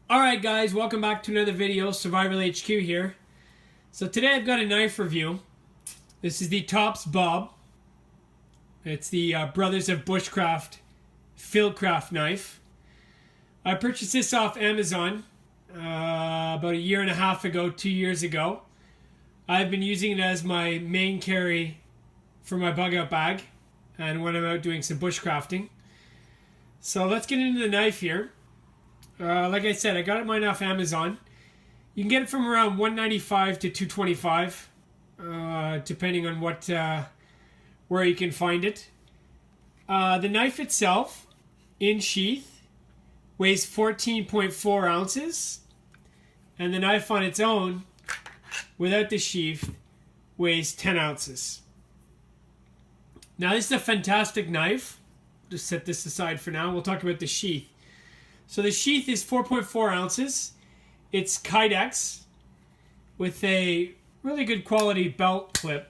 Alright guys, welcome back to another video. Survival HQ here. So today I've got a knife review. This is the Tops B.O.B. It's the Brothers of Bushcraft Fieldcraft Knife. I purchased this off Amazon about a year and a half ago, 2 years ago. I've been using it as my main carry for my bug out bag and when I'm out doing some bushcrafting. So let's get into the knife here. Like I said, I got mine off Amazon. You can get it from around $195 to $225, depending on what where you can find it. The knife itself, in sheath, weighs 14.4 ounces, and the knife on its own, without the sheath, weighs 10 ounces. Now this is a fantastic knife. Just set this aside for now. We'll talk about the sheath. So the sheath is 4.4 ounces. It's Kydex with a really good quality belt clip.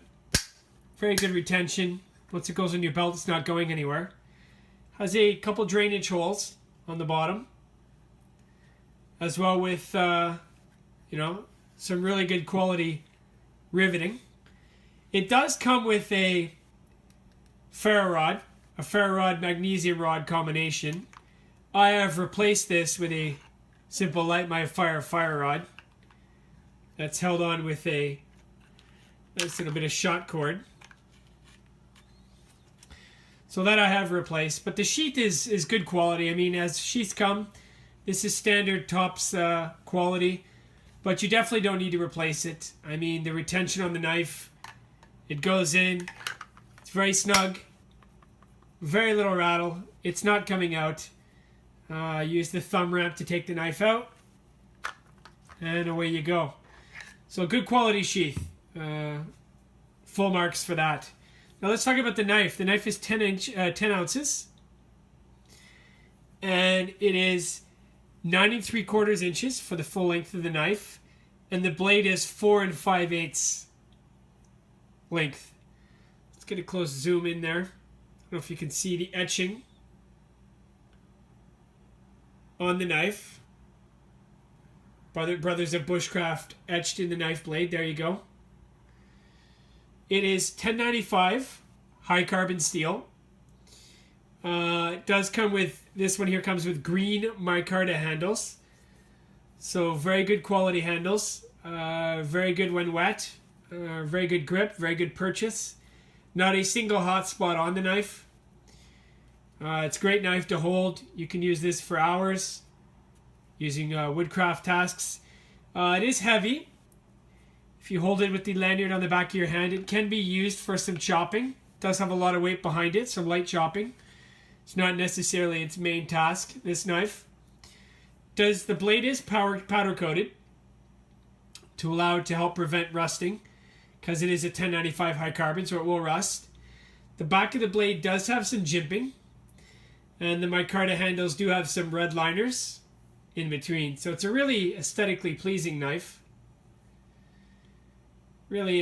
Very good retention. Once it goes in your belt, it's not going anywhere. Has a couple drainage holes on the bottom, as well with some really good quality riveting. It does come with a ferro rod magnesium rod combination. I have replaced this with a simple light my fire rod that's held on with a nice little bit of shot cord. So that I have replaced, but the sheath is good quality. I mean, as sheaths come, this is standard Tops quality, but you definitely don't need to replace it. I mean, the retention on the knife, it goes in, it's very snug, very little rattle, it's not coming out. Use the thumb ramp to take the knife out, and away you go. So good quality sheath, full marks for that. Now let's talk about the knife. The knife is 10 ounces, and it is 9 3/4 inches for the full length of the knife, and the blade is 4 5/8 length. Let's get a close zoom in there. I don't know if you can see the etching on the knife. Brothers of Bushcraft etched in the knife blade. There you go. It is 1095 high carbon steel. It does come with, this one here comes with green micarta handles. So very good quality handles. Very good when wet. Very good grip. Very good purchase. Not a single hot spot on the knife. It's a great knife to hold. You can use this for hours using woodcraft tasks. It is heavy. If you hold it with the lanyard on the back of your hand, it can be used for some chopping. It does have a lot of weight behind it, some light chopping. It's not necessarily its main task, this knife. The blade is powder coated to allow it to help prevent rusting, because it is a 1095 high carbon, so it will rust. The back of the blade does have some jimping, and the micarta handles do have some red liners in between. So it's a really aesthetically pleasing knife. Really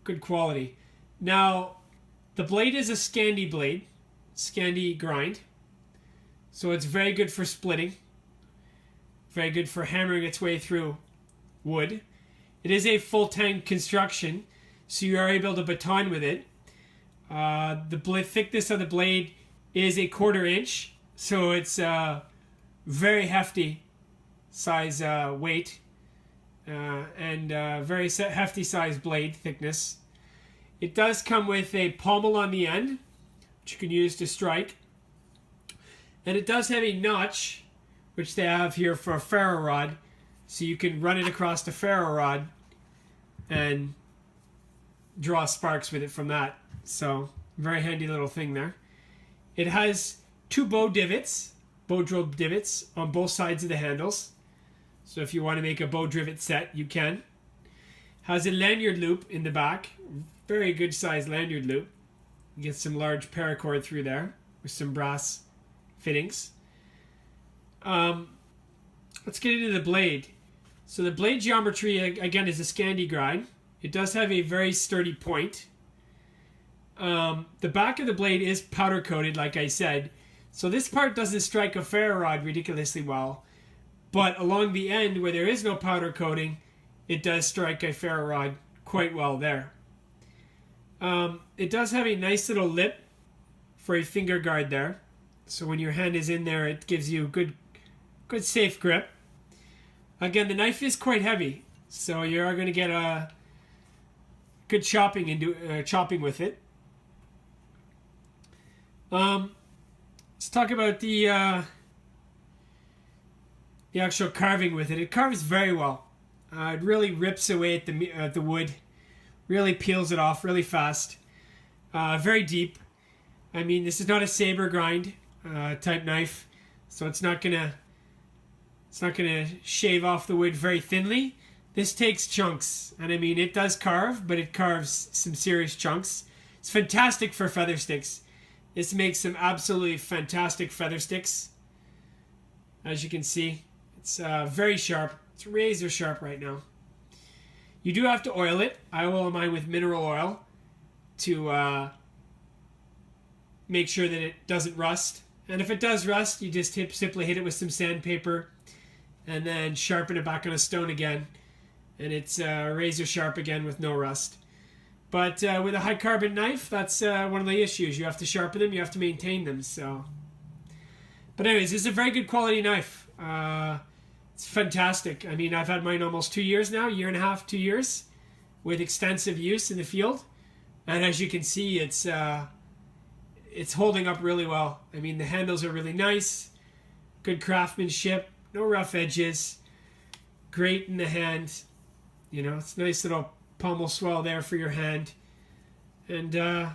good quality. Now, the blade is a Scandi blade, Scandi grind. So it's very good for splitting. Very good for hammering its way through wood. It is a full tang construction, so you are able to baton with it. The thickness of the blade is 1/4 inch, so it's very hefty size weight and very hefty size blade thickness. It does come with a pommel on the end, which you can use to strike, and it does have a notch, which they have here for a ferro rod, so you can run it across the ferro rod and draw sparks with it from that. So very handy little thing there. It has 2 bow drill divots on both sides of the handles. So if you want to make a bow drivet set, you can. Has a lanyard loop in the back. Very good sized lanyard loop. You get some large paracord through there with some brass fittings. Let's get into the blade. So the blade geometry, again, is a Scandi grind. It does have a very sturdy point. The back of the blade is powder coated, like I said. So this part doesn't strike a ferro rod ridiculously well. But along the end, where there is no powder coating, it does strike a ferro rod quite well there. It does have a nice little lip for a finger guard there. So when your hand is in there, it gives you good safe grip. Again, the knife is quite heavy, so you are going to get a good chopping with it. Let's talk about the actual carving with it. It carves very well. It really rips away at the wood, really peels it off really fast. Very deep. I mean, this is not a saber grind type knife, so it's not gonna shave off the wood very thinly. This takes chunks, and I mean, it does carve, but it carves some serious chunks. It's fantastic for feather sticks. This makes some absolutely fantastic feather sticks. As you can see, it's very sharp. It's razor sharp right now. You do have to oil it. I oil mine with mineral oil to make sure that it doesn't rust. And if it does rust, you just simply hit it with some sandpaper and then sharpen it back on a stone again. And it's razor sharp again with no rust. But with a high carbon knife, that's one of the issues. You have to sharpen them, you have to maintain them. So, but anyways, this is a very good quality knife. It's fantastic. I mean, I've had mine almost 2 years now, year and a half, 2 years, with extensive use in the field. And as you can see, it's holding up really well. I mean, the handles are really nice, good craftsmanship, no rough edges, great in the hand. You know, it's a nice little pommel swell there for your hand, and a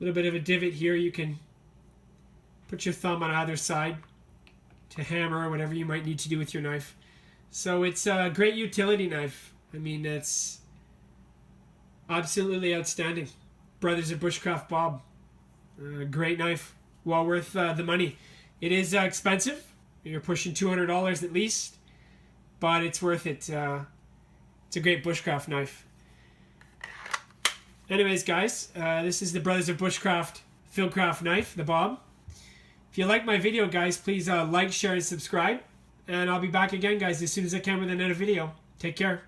little bit of a divot here. You can put your thumb on either side to hammer or whatever you might need to do with your knife. So it's a great utility knife. I mean, it's absolutely outstanding. Brothers of Bushcraft Bob. Great knife. Well worth the money. It is expensive. You're pushing $200 at least, but it's worth it. It's a great bushcraft knife. Anyways, guys, this is the Brothers of Bushcraft Fieldcraft Knife, the Bob. If you like my video, guys, please like, share, and subscribe. And I'll be back again, guys, as soon as I can with another video. Take care.